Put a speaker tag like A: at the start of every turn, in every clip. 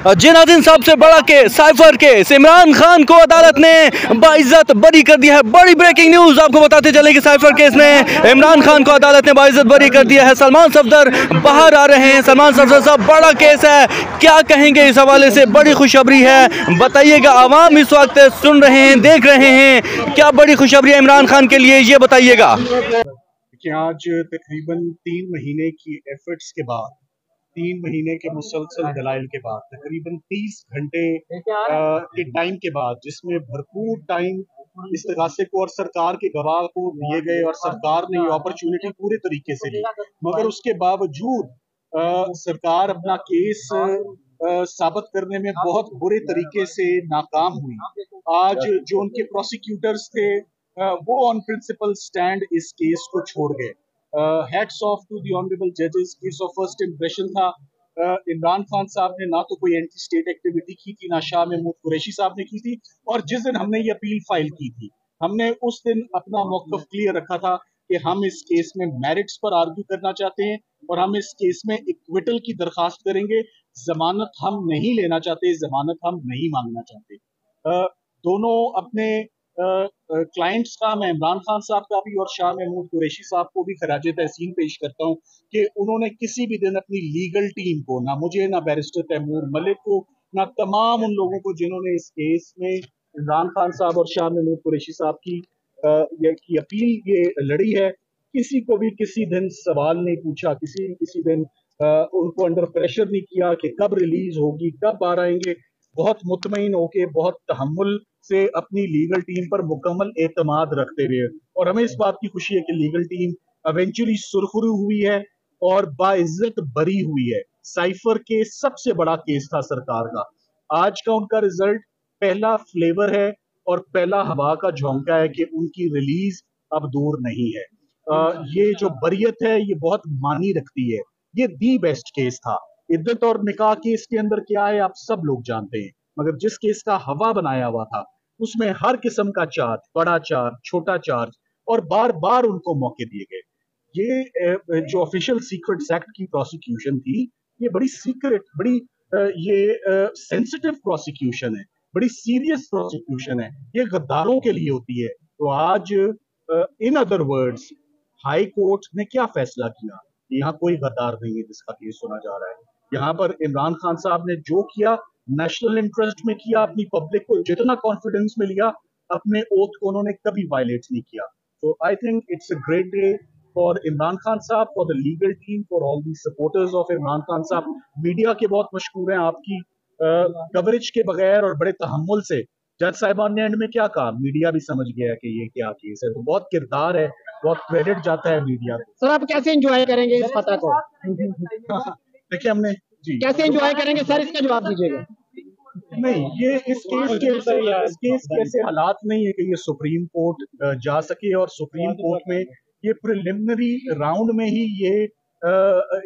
A: जिनादिन साहब से बड़ा case, cipher case, Imran Khan को अदालत ने बाइज्जत बरी कर दिया है। बड़ी ब्रेकिंग न्यूज आपको बताते चले कि साइफर केस ने इमरान खान को अदालत ने बाइज्जत बरी कर दिया है। सलमान सफदर बाहर आ रहे हैं। सलमान सफदर साहब, बड़ा केस है, क्या कहेंगे इस हवाले से? बड़ी खुशखबरी है, बताइएगा। आवाम इस वक्त सुन रहे हैं, देख रहे हैं, क्या बड़ी खुशखबरी है इमरान खान के लिए, ये बताइएगा।
B: कि आज तकरीबन 3 महीने की एफर्ट्स के बाद, 3 महीने के मुसलसल दलाइल के बाद, तकरीबन 30 घंटे के टाइम के बाद, जिसमें भरपूर टाइम इस्तगासे को और सरकार के गवाह को दिए गए और सरकार ने ये अपॉर्चुनिटी पूरे तरीके से ली, मगर उसके बावजूद सरकार अपना केस साबित करने में बहुत बुरे तरीके से नाकाम हुई। आज जो उनके प्रोसिक्यूटर्स थे वो ऑन प्रिंसिपल स्टैंड इस केस को छोड़ गए। Hats off to the honourable जजेस। केस ऑफ फर्स्ट इंप्रेशन था। इमरान खान साहब ने ना तो कोई एंटी स्टेट एक्टिविटी की थी, ना शाह महमूद कुरैशी साहब ने की थी। और जिस दिन हमने ये अपील फाइल की थी, हमने उस दिन अपना मौक़िफ़ क्लियर रखा था कि हम इस केस में मेरिट्स पर आर्ग्यू करना चाहते हैं और हम इस केस में इक्विटल की दरखास्त करेंगे। जमानत हम नहीं लेना चाहते, जमानत हम नहीं मांगना चाहते। दोनों अपने क्लाइंट्स का, मैं इमरान खान साहब का भी और शाह महमूद कुरैशी साहब को भी खराजे तहसीन पेश करता हूँ कि उन्होंने किसी भी दिन अपनी लीगल टीम को, ना मुझे, ना बैरिस्टर तैमूर मलिक को, ना तमाम उन लोगों को जिन्होंने इस केस में इमरान खान साहब और शाह महमूद कुरैशी साहब की अपील ये लड़ी है, किसी को भी किसी दिन सवाल नहीं पूछा, किसी दिन उनको अंडर प्रेशर नहीं किया कि कब रिलीज होगी, कब बाहर आएंगे। बहुत मुतमईन होके, बहुत तहम्मुल से अपनी लीगल टीम पर मुकम्मल एतमाद रखते हुए, और हमें इस बात की खुशी है कि लीगल टीम इवेंचुअली सुरखरू हुई है और बाइज्जत बरी हुई है। साइफर के सबसे बड़ा केस था सरकार का, आज का उनका रिजल्ट पहला फ्लेवर है और पहला हवा का झोंका है कि उनकी रिलीज अब दूर नहीं है। ये जो बरियत है ये बहुत मानी रखती है। ये दी बेस्ट केस था। इद्दत और निकाह केस के अंदर क्या है आप सब लोग जानते हैं, मगर जिस केस का हवा बनाया हुआ था उसमें हर किस्म का चार्ज, बड़ा चार्ज, छोटा चार्ज, और बार बार उनको मौके दिए गए। ये जो ऑफिशियल सीक्रेट्स एक्ट की प्रोसिक्यूशन थी, ये बड़ी सीक्रेट, बड़ी ये सेंसिटिव प्रोसिक्यूशन है, बड़ी सीरियस प्रोसिक्यूशन है, ये गद्दारों के लिए होती है। तो आज in other words high court ने क्या फैसला किया? यहाँ कोई गद्दार नहीं है जिसका केस सुना जा रहा है। यहाँ पर इमरान खान साहब ने जो किया नेशनल इंटरेस्ट में किया, अपनी पब्लिक को जितना कॉन्फिडेंस में लिया, अपने ओथ को उन्होंने कभी वायलेट नहीं किया। तो I think it's a great day for Imran Khan साहब, for the legal team, for all the supporters of Imran Khan साहब। मीडिया के बहुत मशहूर हैं आपकी कवरेज के बगैर और बड़े तहम्मुल से। जज साहिबान ने एंड में क्या कहा, मीडिया भी समझ गया कि ये क्या केस है। तो बहुत किरदार है, बहुत क्रेडिट जाता है मीडिया को।
C: सर आप कैसे एंजॉय करेंगे इस फतह को?
B: देखिए हमने जी
C: कैसे एंजॉय करेंगे सर, इसका जवाब दीजिएगा।
B: नहीं, ये इस केस के ऐसे हालात नहीं है कि ये सुप्रीम कोर्ट जा सके, और सुप्रीम कोर्ट में ये प्रिलिमिनरी राउंड में ही ये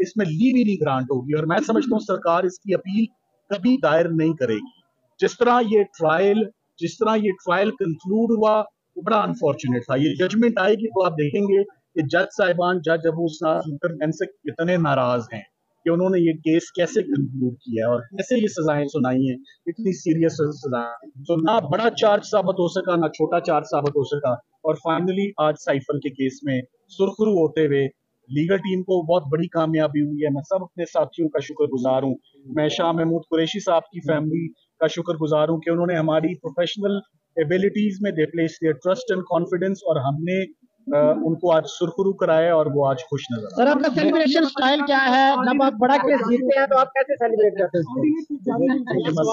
B: इसमें लीव नहीं ग्रांट होगी, और मैं समझता हूँ सरकार इसकी अपील कभी दायर नहीं करेगी। जिस तरह ये ट्रायल कंक्लूड हुआ वो बड़ा अनफॉर्चुनेट था। ये जजमेंट आएगी तो आप देखेंगे कि जज साहिबान, जज अबू उस्मान से कितने नाराज हैं कि उन्होंने ये केस कैसे कंक्लूड किया और कैसे ये सजाएं सुनाई हैं, इतनी सीरियस सजाएं। तो ना बड़ा चार्ज साबित हो सका, ना छोटा चार्ज साबित हो सका, और फाइनली आज साइफर के केस में सुरखरू होते हुए लीगल टीम को बहुत बड़ी कामयाबी हुई है। मैं सब अपने साथियों का शुक्रगुजार हूँ। मैं शाह महमूद कुरैशी साहब की फैमिली का शुक्रगुजार हूँ कि उन्होंने हमारी प्रोफेशनल एबिलिटीज में they place their trust and confidence, और हमने उनको आज सुरखरू कराया और वो आज खुश नजर।
C: सर आपका सेलिब्रेशन स्टाइल क्या है? जब आप बड़ा केस जीतते हैं तो आप कैसे सेलिब्रेट करते हैं?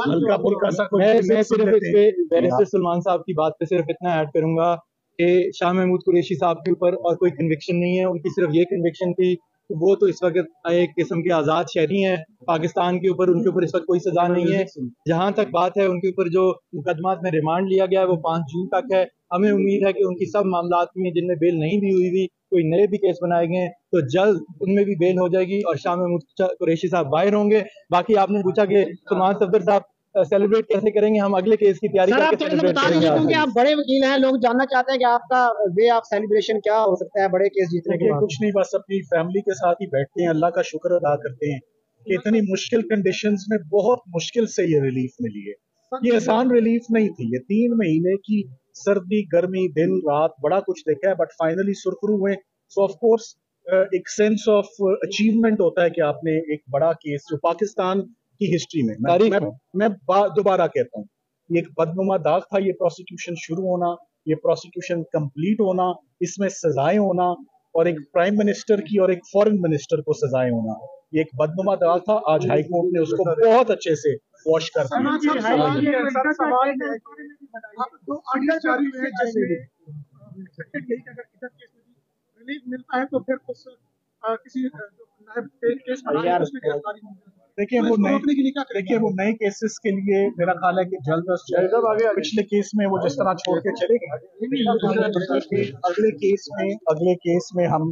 B: हल्का फुल्का सा कुछ।
D: मैं सिर्फ इस पे बैरिस्टर सलमान साहब की बात पे सिर्फ इतना ऐड करूंगा कि शाह महमूद कुरैशी साहब के ऊपर और कोई कन्विक्शन नहीं है, उनकी सिर्फ ये कन्विक्शन थी तो वो तो इस वक्त एक किस्म के आज़ाद शहरी हैं पाकिस्तान के ऊपर, उनके ऊपर इस वक्त कोई सजा नहीं है। जहाँ तक बात है उनके ऊपर जो मुकदमात में रिमांड लिया गया है वो 5 जून तक है। हमें उम्मीद है कि उनकी सब मामलात में जिनमें बेल नहीं भी हुई थी, कोई नए भी केस बनाए गए हैं तो जल्द उनमें भी बेल हो जाएगी और शाह महमूद कुरैशी साहब बाहर होंगे। बाकी आपने पूछा कि सलमान सफदर साहब सेलिब्रेट कैसे करेंगे, हम अगले केस की तैयारी करके सेलिब्रेट करेंगे।
C: क्योंकि आप बड़े वकील हैं, लोग जानना चाहते हैं कि आपका वे ऑफ सेलिब्रेशन क्या हो सकता है बड़े केस जीतने के बाद।
B: कुछ नहीं, बस अपनी फैमिली के साथ ही बैठते हैं, अल्लाह का शुक्र अदा करते हैं कि इतनी मुश्किल कंडीशंस में बहुत मुश्किल से ये रिलीफ मिली है। ये आसान रिलीफ नहीं थी, ये 3 महीने की सर्दी गर्मी दिन रात बड़ा कुछ देखा है, बट फाइनली सुरखरू हुए। सो ऑफ कोर्स एक सेंस ऑफ अचीवमेंट होता है कि आपने एक बड़ा केस जो पाकिस्तान की हिस्ट्री में, मैं दोबारा कहता हूँ, ये एक बदनुमा दाग था, ये प्रोसिक्यूशन शुरू होना, ये प्रोसिक्यूशन कंप्लीट होना, इसमें सजाएं होना, और एक प्राइम मिनिस्टर की और एक फॉरेन मिनिस्टर को सजाएं होना, ये एक बदनुमा दाग था। आज हाई कोर्ट ने उसको बहुत अच्छे से वॉश कर दिया।
C: रिलीफ मिलता है तो फिर उस किसी केस
B: देखिए वो नए केसेस के लिए मेरा ख्याल है कि जल्द अज जल्द पिछले केस में वो जिस तरह छोड़ के चले गए, अगले केस में हम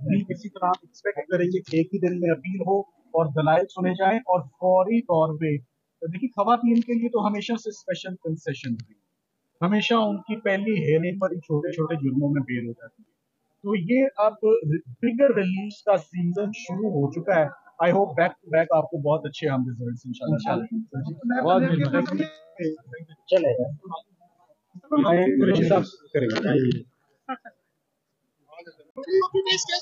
B: भी इसी तरह एक्सपेक्ट करेंगे कि एक ही दिन में अपील हो और दलाइल सुने जाएं और फौरी तौर पे। देखिए खवातीन के लिए तो हमेशा से स्पेशल कंसेशन हुई, हमेशा उनकी पहली हेयरिंग पर ही छोटे छोटे जुर्मों में बेल हो जाती है। तो ये अब बिगर रिलीज का सीजन शुरू हो चुका है। I hope back to back आपको बहुत अच्छे हम रिजल्ट्स इंशाल्लाह करेंगे।
C: इस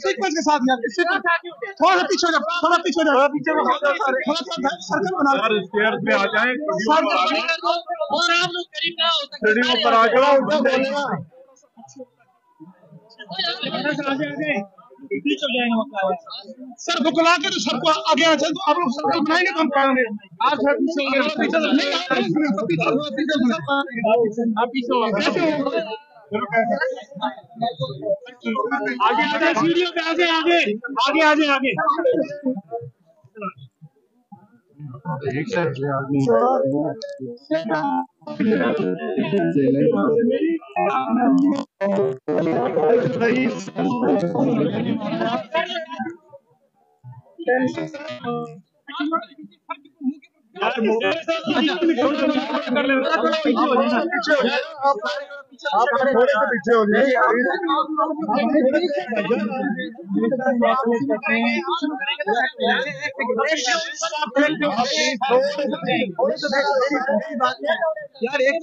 C: तरह के साथ थोड़ा पीछे हो जाओ, थोड़ा पीछे हो जाओ, सर्कल बना पे आ जाए और आप लोग करीब पर आ जाओ। सर बुकला के तो सबको आगे आ जाए, तो आप लोग सर्कल बनाएंगे तो हम पाएंगे। आज आगे सीढ़ियों पे आगे आगे आगे आगे आगे पीछे हो जाए। यार एक